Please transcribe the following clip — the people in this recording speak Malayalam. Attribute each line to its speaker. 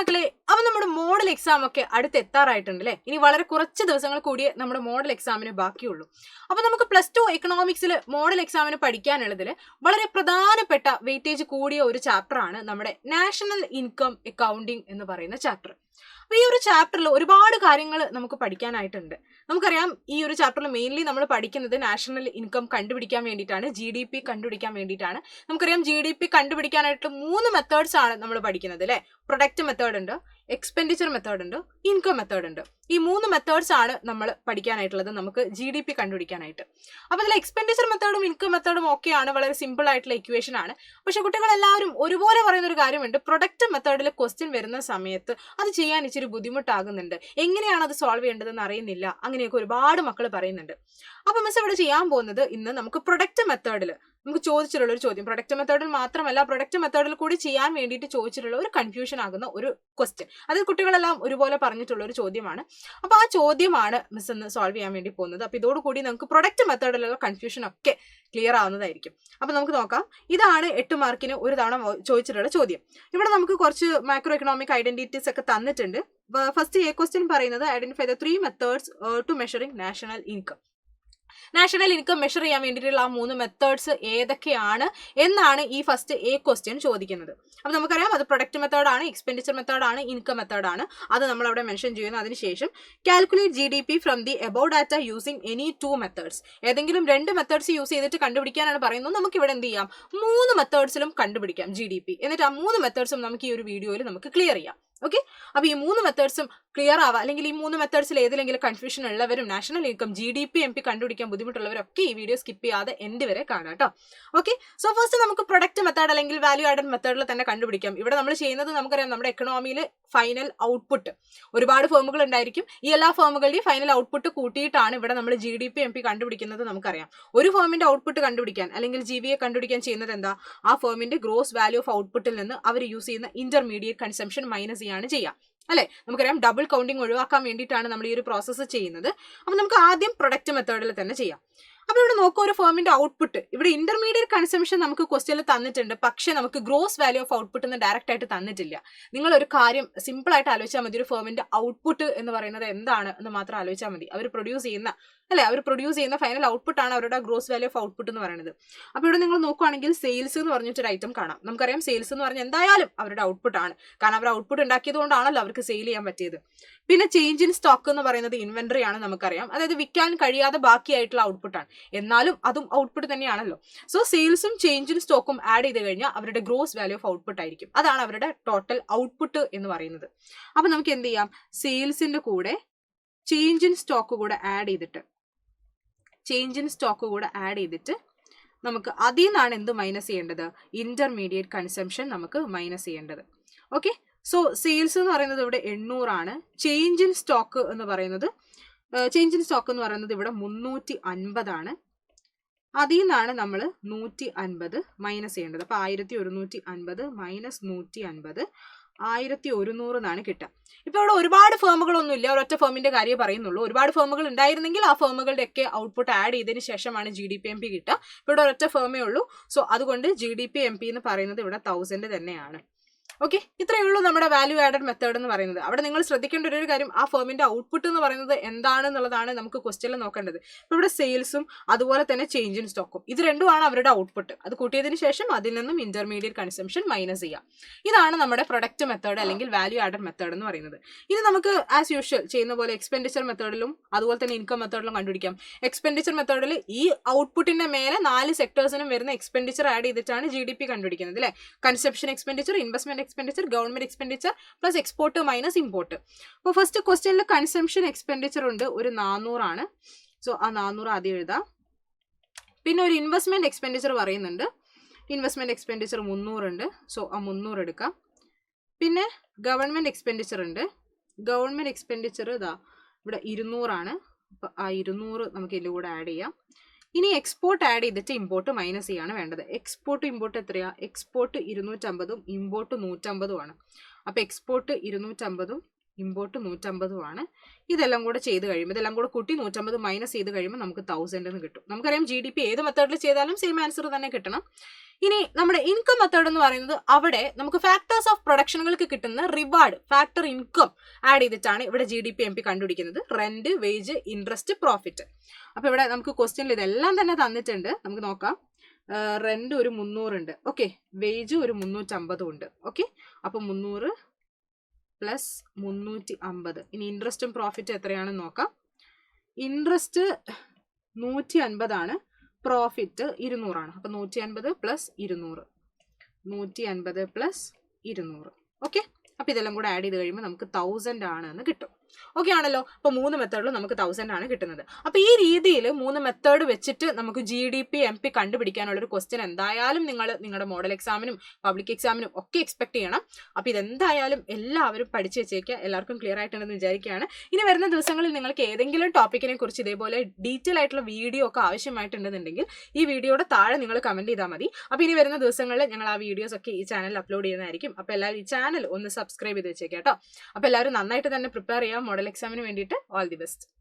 Speaker 1: മക്കളെ, അപ്പം നമ്മുടെ മോഡൽ എക്സാം ഒക്കെ അടുത്തെത്താറായിട്ടുണ്ട് അല്ലേ? ഇനി വളരെ കുറച്ച് ദിവസങ്ങൾ കൂടിയേ നമ്മുടെ മോഡൽ എക്സാമിന് ബാക്കിയുള്ളൂ. അപ്പം നമുക്ക് +2 എക്കണോമിക്സിൽ മോഡൽ എക്സാമിന് പഠിക്കാനുള്ളതിൽ വളരെ പ്രധാനപ്പെട്ട വെയിറ്റേജ് കൂടിയ ഒരു ചാപ്റ്ററാണ് നമ്മുടെ നാഷണൽ ഇൻകം അക്കൗണ്ടിങ് എന്ന് പറയുന്ന ചാപ്റ്റർ. അപ്പോൾ ഈ ഒരു ചാപ്റ്ററിൽ ഒരുപാട് കാര്യങ്ങൾ നമുക്ക് പഠിക്കാനായിട്ടുണ്ട്. നമുക്കറിയാം, ഈ ഒരു ചാപ്റ്ററിൽ മെയിൻലി നമ്മൾ പഠിക്കുന്നത് നാഷണൽ ഇൻകം കണ്ടുപിടിക്കാൻ വേണ്ടിയിട്ടാണ്, GDP കണ്ടുപിടിക്കാൻ വേണ്ടിയിട്ടാണ്. നമുക്കറിയാം GDP കണ്ടുപിടിക്കാനായിട്ട് 3 മെത്തേഡ്സ് ആണ് നമ്മൾ പഠിക്കുന്നത് അല്ലേ? പ്രൊഡക്റ്റ് മെത്തേഡ് ഉണ്ട്, എക്സ്പെൻഡിച്ചർ മെത്തേഡ് ഉണ്ട്, ഇൻകം മെത്തേഡ് ഉണ്ട്. ഈ 3 മെത്തേഡ്സ് ആണ് നമ്മൾ പഠിക്കാനായിട്ടുള്ളത് നമുക്ക് GDP കണ്ടുപിടിക്കാനായിട്ട്. അപ്പോൾ അതിൽ എക്സ്പെൻഡിച്ചർ മെത്തേഡും ഇൻകം മെത്തേഡും ഒക്കെയാണ്, വളരെ സിമ്പിൾ ആയിട്ടുള്ള ഇക്വേഷൻ ആണ്. പക്ഷെ കുട്ടികളെല്ലാവരും ഒരുപോലെ പറയുന്ന ഒരു കാര്യമുണ്ട്, പ്രൊഡക്റ്റ് മെത്തേഡിൽ ക്വസ്റ്റ്യൻ വരുന്ന സമയത്ത് അത് ചെയ്യാൻ ഇച്ചിരി ബുദ്ധിമുട്ടാകുന്നുണ്ട്, എങ്ങനെയാണ് അത് സോൾവ് ചെയ്യേണ്ടതെന്ന് അറിയുന്നില്ല, അങ്ങനെയൊക്കെ ഒരുപാട് മക്കൾ പറയുന്നുണ്ട്. അപ്പോൾ മിസ് ഇവിടെ ചെയ്യാൻ പോകുന്നത്, ഇന്ന് നമുക്ക് പ്രൊഡക്റ്റ് മെത്തേഡിൽ നമുക്ക് ചോദിച്ചിട്ടുള്ള ഒരു ചോദ്യം, പ്രൊഡക്റ്റ് മെത്തേഡിൽ മാത്രമല്ല പ്രൊഡക്റ്റ് മെത്തേഡിൽ കൂടി ചെയ്യാൻ വേണ്ടിയിട്ട് ചോദിച്ചിട്ടുള്ള ഒരു കൺഫ്യൂഷൻ ആകുന്ന ഒരു ക്വസ്റ്റ്യൻ, അത് കുട്ടികളെല്ലാം ഒരുപോലെ പറഞ്ഞിട്ടുള്ള ഒരു ചോദ്യമാണ്. അപ്പോൾ ആ ചോദ്യമാണ് മിസ് ഇന്ന് സോൾവ് ചെയ്യാൻ വേണ്ടി പോകുന്നത്. അപ്പോൾ ഇതോടുകൂടി നമുക്ക് പ്രൊഡക്റ്റ് മെത്തേഡിലുള്ള കൺഫ്യൂഷൻ ഒക്കെ ക്ലിയർ ആവുന്നതായിരിക്കും. അപ്പോൾ നമുക്ക് നോക്കാം. ഇതാണ് 8 മാർക്കിന് ഒരു തവണ ചോദിച്ചിട്ടുള്ള ചോദ്യം. ഇവിടെ നമുക്ക് കുറച്ച് മാക്രോ എക്കണോമിക് ഐഡന്റിറ്റീസ് ഒക്കെ തന്നിട്ടുണ്ട്. ഫസ്റ്റ് എ ക്വസ്റ്റ്യൻ പറയുന്നത്, identify the 3 methods to measuring national income. National income measure ചെയ്യാൻ വേണ്ടിയിട്ടുള്ള ആ 3 മെത്തേഡ്സ് ഏതൊക്കെയാണ് എന്നാണ് ഈ ഫസ്റ്റ് എ ക്വസ്റ്റ്യൻ ചോദിക്കുന്നത്. അപ്പോൾ നമുക്കറിയാം, അത് പ്രൊഡക്റ്റ് മെത്തേഡാണ്, എക്സ്പെൻഡിച്ചർ മെത്തേഡാണ്, ഇൻകം മെത്തേഡാണ്. അത് നമ്മൾ അവിടെ മെൻഷൻ ചെയ്യുന്നു. അതിനുശേഷം calculate GDP from the above data using any 2 methods. ഏതെങ്കിലും 2 മെത്തേഡ്സ് യൂസ് ചെയ്തിട്ട് കണ്ടുപിടിക്കാനാണ് പറയുന്നത്. നമുക്ക് ഇവിടെ എന്ത് ചെയ്യാം, 3 മെത്തേഡ്സിലും കണ്ടുപിടിക്കാം GDP. എന്നിട്ട് ആ 3 മെത്തേഡ്സും നമുക്ക് ഈ ഒരു വീഡിയോയിൽ നമുക്ക് ക്ലിയർ ചെയ്യാം. ഓക്കെ, അപ്പോൾ ഈ 3 മെത്തേഡ്സും ക്ലിയർ ആവാം, അല്ലെങ്കിൽ ഈ 3 മെത്തേഡ്സിൽ ഏതെങ്കിലും കൺഫ്യൂഷൻ ഉള്ളവരും നാഷണൽ ഇൻകം GDP MP കണ്ടുപിടിക്കാൻ ബുദ്ധിമുട്ടുള്ളവരൊക്കെ ഈ വീഡിയോ സ്കിപ്പ് ചെയ്യാതെ എൻഡ് വരെ കാണാം കേട്ടോ. ഓക്കെ, സോ ഫസ്റ്റ് നമുക്ക് പ്രൊഡക്റ്റ് മെത്തേഡ് അല്ലെങ്കിൽ വാല്യൂ ആഡഡ് മെത്തേഡിൽ തന്നെ കണ്ടുപിടിക്കാം. ഇവിടെ നമ്മൾ ചെയ്യുന്നത്, നമുക്കറിയാം, നമ്മുടെ എക്കണോമിയിൽ ഫൈനൽ ഔട്ട്പുട്ട് ഒരുപാട് ഫേമുകൾ ഉണ്ടായിരിക്കും. ഈ എല്ലാ ഫേമുകളുടെയും ഫൈനൽ ഔട്ട്പുട്ട് കൂട്ടിയിട്ടാണ് ഇവിടെ നമ്മൾ GDP MP കണ്ടുപിടിക്കുന്നത്. നമുക്കറിയാം, ഒരു ഫേമിന്റെ ഔട്ട്പുട്ട് കണ്ടുപിടിക്കാൻ അല്ലെങ്കിൽ GVA കണ്ടുപിടിക്കാൻ ചെയ്യുന്നത് എന്താ, ആ ഫേമിന്റെ ഗ്രോസ് വാല്യൂ ഓഫ് ഔട്ട്പുട്ടിൽ നിന്ന് അവർ യൂസ് ചെയ്യുന്ന ഇന്റർമീഡിയറ്റ് കൺസംഷൻ മൈനസ് ചെയ്യാണ് ചെയ്യുക അല്ലെ? നമുക്കറിയാം, ഡബിൾ കൗണ്ടിങ് ഒഴിവാക്കാൻ വേണ്ടിയിട്ടാണ് നമ്മൾ ഈ ഒരു പ്രോസസ്സ് ചെയ്യുന്നത്. അപ്പോൾ നമുക്ക് ആദ്യം പ്രൊഡക്റ്റ് മെത്തേഡിൽ തന്നെ ചെയ്യാം. അപ്പോൾ ഇവിടെ നോക്കുക, ഒരു ഫേമിന്റെ ഔട്ട്പുട്ട്, ഇവിടെ ഇന്റർമീഡിയറ്റ് കൺസംഷൻ നമുക്ക് ക്വസ്റ്റ്യനിൽ തന്നിട്ടുണ്ട്, പക്ഷേ നമുക്ക് ഗ്രോസ് വാല്യൂ ഓഫ് ഔട്ട്പുട്ട് എന്ന് ഡയറക്റ്റ് ആയിട്ട് തന്നിട്ടില്ല. നിങ്ങൾ ഒരു കാര്യം സിമ്പിൾ ആയിട്ട് ആലോചിച്ചാൽ മതി, ഒരു ഫേമിന്റെ ഔട്ട്പുട്ട് എന്ന് പറയുന്നത് എന്താണ് എന്ന് മാത്രം ആലോചിച്ചാൽ മതി. അവർ പ്രൊഡ്യൂസ് ചെയ്യുന്ന ഫൈനൽ ഔട്ട്പുട്ട് ആണ് അവരുടെ ഗ്രോസ് വാല്യൂ ഓഫ് ഔട്ട്പുട്ട് എന്ന് പറയുന്നത്. അപ്പോൾ ഇവിടെ നിങ്ങൾ നോക്കുകയാണെങ്കിൽ സെയിൽസ് എന്ന് പറഞ്ഞിട്ടൊരു ഐറ്റം കാണാം. നമുക്കറിയാം, സെയിൽസ് എന്ന് പറഞ്ഞാൽ എന്തായാലും അവരുടെ ഔട്ട്പുട്ട് ആണ്, കാരണം അവർ ഔട്ട്പുട്ട് ഉണ്ടാക്കിയത് കൊണ്ടാണല്ലോ അവർക്ക് സെയിൽ ചെയ്യാൻ പറ്റിയത്. പിന്നെ ചേഞ്ച് ഇൻ സ്റ്റോക്ക് എന്ന് പറയുന്നത് ഇൻവെന്ററി ആണ്, നമുക്കറിയാം, അതായത് വിൽക്കാൻ കഴിയാതെ ബാക്കിയായിട്ടുള്ള ഔട്ട്പുട്ടാണ്, എന്നാലും അതും ഔട്ട്പുട്ട് തന്നെയാണല്ലോ. സോ സെയിൽസും ചേഞ്ച് ഇൻ സ്റ്റോക്കും ആഡ് ചെയ്ത് കഴിഞ്ഞാൽ അവരുടെ ഗ്രോസ് വാല്യൂ ഓഫ് ഔട്ട്പുട്ട് ആയിരിക്കും. അതാണ് അവരുടെ ടോട്ടൽ ഔട്ട്പുട്ട് എന്ന് പറയുന്നത്. അപ്പൊ നമുക്ക് എന്ത് ചെയ്യാം, സെയിൽസിന്റെ കൂടെ ചേഞ്ച് ഇൻ സ്റ്റോക്ക് കൂടെ ആഡ് ചെയ്തിട്ട് നമുക്ക് അതിൽ നിന്നാണ് എന്ത് മൈനസ് ചെയ്യേണ്ടത്, ഇന്റർമീഡിയറ്റ് കൺസംഷൻ നമുക്ക് മൈനസ് ചെയ്യേണ്ടത്. ഓക്കെ, സോ സെയിൽസ് എന്ന് പറയുന്നത് ഇവിടെ 800 ആണ്. ചേഞ്ച് ഇൻ സ്റ്റോക്ക് എന്ന് പറയുന്നത് ഇവിടെ 350 ആണ്. അതിൽ നിന്നാണ് നമ്മൾ 150 മൈനസ് ചെയ്യേണ്ടത്. അപ്പോൾ 1150 മൈനസ് 150 1100 എന്നാണ് കിട്ടുക. ഇപ്പൊ ഇവിടെ ഒരുപാട് ഫേമുകളൊന്നും ഇല്ല, ഒരൊറ്റ ഫേമിന്റെ കാര്യം പറയുന്നുള്ളൂ. ഒരുപാട് ഫേമുകൾ ഉണ്ടായിരുന്നെങ്കിൽ ആ ഫേമുകളുടെ ഒക്കെ ഔട്ട്പുട്ട് ആഡ് ചെയ്തതിന് ശേഷമാണ് GDP MP കിട്ടുക. ഇവിടെ ഒരൊറ്റ ഫേമേ ഉള്ളൂ. സോ അതുകൊണ്ട് GDP MP എന്ന് പറയുന്നത് ഇവിടെ 1000 തന്നെയാണ്. ഓക്കെ, ഇത്രയേ ഉള്ളൂ നമ്മുടെ വാല്യൂ ആഡഡ് മെത്തേഡ് എന്ന് പറയുന്നത്. അവിടെ നിങ്ങൾ ശ്രദ്ധിക്കേണ്ട ഒരു കാര്യം, ആ ഫേമിന്റെ ഔട്ട്പുട്ട് എന്ന് പറയുന്നത് എന്താണെന്നുള്ളതാണ് നമുക്ക് ക്വസ്റ്റ്യനിൽ നോക്കേണ്ടത്. ഇപ്പോൾ ഇവിടെ സെയിൽസും അതുപോലെ തന്നെ ചേഞ്ച് ഇൻ സ്റ്റോക്കും, ഇത് രണ്ടുമാണ് അവരുടെ ഔട്ട്പുട്ട്. അത് കൂട്ടിയതിന് ശേഷം അതിൽ നിന്നും ഇന്റർമീഡിയറ്റ് കൺസംഷൻ മൈനസ് ചെയ്യാം. ഇതാണ് നമ്മുടെ പ്രൊഡക്റ്റ് മെത്തേഡ് അല്ലെങ്കിൽ വാല്യൂ ആഡഡ് മെത്തേഡ് എന്ന് പറയുന്നത്. ഇനി നമുക്ക് ആസ് യൂഷ്വൽ ചെയ്യുന്ന പോലെ എക്സ്പെൻഡിച്ചർ മെത്തേഡിലും അതുപോലെ തന്നെ ഇൻകം മെത്തേഡിലും കണ്ടുപിടിക്കാം. എക്സ്പെൻഡിച്ചർ മെത്തേഡിൽ ഈ ഔട്ട്പുട്ടിന്റെ മേലെ 4 സെക്ടേഴ്സിനും വരുന്ന എക്സ്പെൻഡിച്ചർ ആഡ് ചെയ്തിട്ടാണ് GDP കണ്ടുപിടിക്കുന്നത് അല്ലെ? Consumption expenditure, investment expenditure, government expenditure plus export minus import. അപ്പോൾ ഫസ്റ്റ് ക്വസ്റ്റ്യനിൽ കൺസംഷൻ എക്സ്പെൻഡിച്ചർ ഉണ്ട്, ഒരു 400 ആണ്. സോ ആ 400 ആദ്യം എഴുതാം. പിന്നെ ഒരു ഇൻവെസ്റ്റ്മെന്റ് എക്സ്പെൻഡിച്ചർ പറയുന്നുണ്ട്, ഇൻവെസ്റ്റ്മെന്റ് എക്സ്പെൻഡിച്ചർ 300 ഉണ്ട്. സോ ആ 300 എടുക്കാം. പിന്നെ ഗവൺമെന്റ് എക്സ്പെൻഡിച്ചർ ഉണ്ട്, ഗവൺമെന്റ് എക്സ്പെൻഡിച്ചർ ഇതാ ഇവിടെ 200 ആണ്. അപ്പോൾ ആ 200 നമുക്ക് ഇതിൻ്റെ കൂടെ ആഡ് ചെയ്യാം. ഇനി എക്സ്പോർട്ട് ആഡ് ചെയ്തിട്ട് ഇമ്പോർട്ട് മൈനസ് ചെയ്യാണ് വേണ്ടത്. എക്സ്പോർട്ട് ഇമ്പോർട്ട് എത്രയാ, എക്സ്പോർട്ട് 250ഉം ഇമ്പോർട്ട് 150ഉം ആണ്. അപ്പോൾ എക്സ്പോർട്ട് 250ഉം ഇമ്പോർട്ട് 150 ആണ്. ഇതെല്ലാം കൂടെ ചെയ്ത് കഴിയുമ്പോൾ ഇതെല്ലാം കൂടെ കൂട്ടി 150 മൈനസ് ചെയ്ത് കഴിയുമ്പോൾ നമുക്ക് 1000 എന്ന് കിട്ടും. നമുക്കറിയാം GDP ഏത് മെത്തേഡിൽ ചെയ്താലും സെയിം ആൻസർ തന്നെ കിട്ടണം. ഇനി നമ്മുടെ ഇൻകം മെത്തേഡ് എന്ന് പറയുന്നത് അവിടെ നമുക്ക് ഫാക്ടേഴ്സ് ഓഫ് പ്രൊഡക്ഷനുകൾക്ക് കിട്ടുന്ന റിവാർഡ് ഫാക്ടർ ഇൻകം ആഡ് ചെയ്തിട്ടാണ് ഇവിടെ GDP MP കണ്ടുപിടിക്കുന്നത്. Rent, wage, interest, profit. അപ്പൊ ഇവിടെ നമുക്ക് ക്വസ്റ്റ്യനിൽ ഇതെല്ലാം തന്നെ തന്നിട്ടുണ്ട്. നമുക്ക് നോക്കാം. റെന്റ് ഒരു 300 ഉണ്ട്. ഓക്കെ, വേജ് ഒരു 350 ഉണ്ട്. ഓക്കെ, അപ്പൊ 300 പ്ലസ് 350. ഇനി ഇൻട്രസ്റ്റും പ്രോഫിറ്റും എത്രയാണെന്ന് നോക്കാം. ഇൻട്രസ്റ്റ് 150 ആണ്, പ്രോഫിറ്റ് 200 ആണ്. അപ്പൊ 150 പ്ലസ് 200, 150 പ്ലസ് 200. ഓക്കെ, അപ്പൊ ഇതെല്ലാം കൂടെ ആഡ് ചെയ്ത് കഴിയുമ്പോൾ നമുക്ക് 1000 ആണ് എന്ന് കിട്ടും. ഓക്കെ ആണല്ലോ. അപ്പൊ 3 മെത്തേഡിലും നമുക്ക് 1000 ആണ് കിട്ടുന്നത്. അപ്പൊ ഈ രീതിയിൽ 3 മെത്തേഡ് വെച്ചിട്ട് നമുക്ക് GDP MP കണ്ടുപിടിക്കാനുള്ള ഒരു ക്വസ്റ്റ്യൻ എന്തായാലും നിങ്ങൾ നിങ്ങളുടെ മോഡൽ എക്സാമിനും പബ്ലിക് എക്സാമിനും ഒക്കെ എക്സ്പെക്ട് ചെയ്യണം. അപ്പൊ ഇതെന്തായാലും എല്ലാവരും പഠിച്ചു വെച്ചേക്കുക. എല്ലാവർക്കും ക്ലിയർ ആയിട്ടുണ്ടെന്ന് വിചാരിക്കുകയാണ്. ഇനി വരുന്ന ദിവസങ്ങളിൽ നിങ്ങൾക്ക് ഏതെങ്കിലും ടോപ്പിക്കിനെ കുറിച്ച് ഇതേപോലെ ഡീറ്റെയിൽ ആയിട്ടുള്ള വീഡിയോ ഒക്കെ ആവശ്യമായിട്ടുണ്ടെന്നുണ്ടെങ്കിൽ ഈ വീഡിയോയുടെ താഴെ നിങ്ങൾ കമന്റ് ചെയ്താൽ മതി. അപ്പൊ ഇനി വരുന്ന ദിവസങ്ങളിൽ ഞങ്ങൾ ആ വീഡിയോസ് ഒക്കെ ഈ ചാനലിൽ അപ്ലോഡ് ചെയ്യുന്നതായിരിക്കും. അപ്പൊ എല്ലാവരും ഈ ചാനൽ ഒന്ന് സബ്സ്ക്രൈബ് ചെയ്ത് വെച്ചേക്കാം കേട്ടോ. അപ്പൊ എല്ലാവരും നന്നായിട്ട് തന്നെ പ്രിപ്പയർ ചെയ്യാം മോഡൽ എക്സാമിന് വേണ്ടിയിട്ട്. All the best.